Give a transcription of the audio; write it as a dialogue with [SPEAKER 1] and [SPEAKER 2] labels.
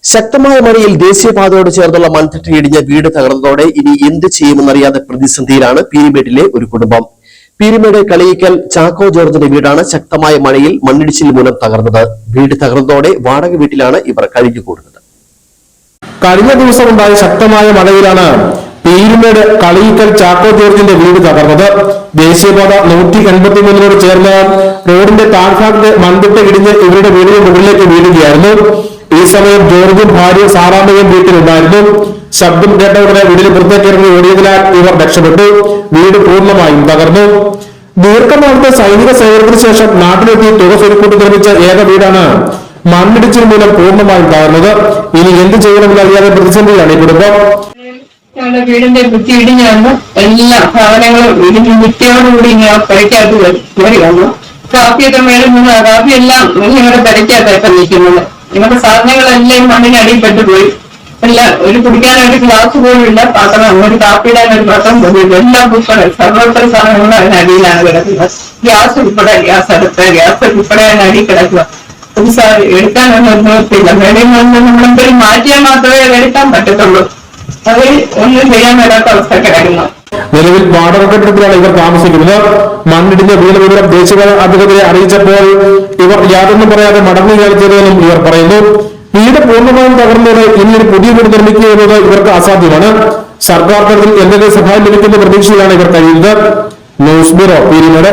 [SPEAKER 1] ശക്തമായ മഴയിൽ ദേശീയപാതയോട് ചേർന്നുള്ള മൺതിട്ട ഇടിഞ്ഞ വീട് തകർന്നതോടെ ഇനി എന്ത് ചെയ്യുമെന്നറിയാതെ പ്രതിസന്ധിയിലാണ് പീരുമേട്ടിലെ ഒരു കുടുംബം. പീരുമേട് കളിയിക്കൽ ചാക്കോ ജോർജിന്റെ വീടാണ് ശക്തമായ മഴയിൽ മണ്ണിടിച്ചിൽ മൂലം തകർന്നത്. വീട് തകർന്നതോടെ വാടക വീട്ടിലാണ് ഇവർ കഴിഞ്ഞുകൂടുന്നത്.
[SPEAKER 2] കഴിഞ്ഞ ദിവസം ഉണ്ടായ ശക്തമായ മഴയിലാണ് പീരുമേട് കളിയിക്കൽ ചാക്കോ ജോർജിന്റെ വീട് തകർന്നത്. ദേശീയപാത 183 ചേർന്ന് റോഡിന്റെ താഴ്ഭാഗത്ത് മൺതിട്ട ഇടിഞ്ഞ് ഇവരുടെ വീടിന് മുകളിലേക്ക് വീഴുകയായിരുന്നു. ഈ സമയം ജോർജും ഭാര്യ സാറാമ്മയും വീട്ടിലുണ്ടായിരുന്നു. ശബ്ദം കേട്ട ഉടനെ വീടിന് പുറത്തേക്ക് ഇറങ്ങി ഓടിയതിനാൽ ഇവർ രക്ഷപ്പെട്ടു. വീട് പൂർണ്ണമായും തകർന്നു. ദീർഘനാളത്തെ സൈനിക സേവനത്തിന് ശേഷം നാട്ടിലെത്തി തുക സ്വരുക്കൂട്ടി നിർമ്മിച്ച ഏക വീടാണ് മണ്ണിടിച്ചിൽ മൂലം പൂർണ്ണമായും തകർന്നത്. ഇനി എന്ത് ചെയ്യണമെന്നറിയാതെ പ്രതിസന്ധിയാണ് ഈ കുടുംബം.
[SPEAKER 3] ഞങ്ങളുടെ വീടിന്റെ ഭിത്തി ഇടിഞ്ഞു വന്നു. എല്ലാ സാധനങ്ങളും വീടിന്റെ ഭിത്തിയോടുകൂടി ഇങ്ങനെ പെരയ്ക്കകത്ത് കയറി വന്നു. കാപ്പിയൊക്കെ മേലും നിന്ന് കാപ്പിയെല്ലാം ഞങ്ങളുടെ പെരയ്ക്കകത്താണ് നിൽക്കുന്നത്. ഞങ്ങളുടെ സാധനങ്ങളെല്ലാം മണ്ണിന് അടിയിൽപ്പെട്ടു പോയി. എല്ലാം ഒരു കുടിക്കാനൊരു ഗ്ലാസ് പോലും ഇല്ല. പാത്രം ഒരു കാപ്പിയിടാൻ ഒരു പാത്രം പോലും എല്ലാം ഉൾപ്പെടെ സർവോത്തര സാധനങ്ങളും അതിനടിയിലാണ് കിടക്കുന്നത്. ഗ്യാസ് ഉൾപ്പെടെ ഗ്യാസ് ഉൾപ്പെടെ അതിനടിയിൽ കിടക്കുക. ഒരു എടുക്കാനൊന്നും നിർത്തിയില്ല. മേടിയിൽ നിന്ന് നമ്മളെന്തെങ്കിലും മാറ്റിയാൽ മാത്രമേ എടുക്കാൻ പറ്റത്തുള്ളൂ. അത് ഒന്നും ചെയ്യാൻ മേലാത്ത അവസ്ഥക്കായിരുന്നു.
[SPEAKER 2] നിലവിൽ വാടക കെട്ടിടത്തിലാണ് ഇവർ താമസിക്കുന്നത്. മണ്ണിടിഞ്ഞ വീട് വിവരം ദേശീയപാത അധികൃതരെ അറിയിച്ചപ്പോൾ ഇവർ യാതൊന്നും പറയാതെ മടങ്ങി കളിച്ചതെന്നും ഇവർ പറയുന്നു. വീട് പൂർണ്ണമായും തകർന്നതോടെ ഇനി ഒരു പുതിയ വീട് നിർമ്മിക്കുക എന്നത് ഇവർക്ക് അസാധ്യമാണ്. സർക്കാർ തലത്തിൽ എന്തെങ്കിലും സഹായം ലഭിക്കുന്ന പ്രതീക്ഷയിലാണ് ഇവർ കഴിയുന്നത്. News bureau, Peermade.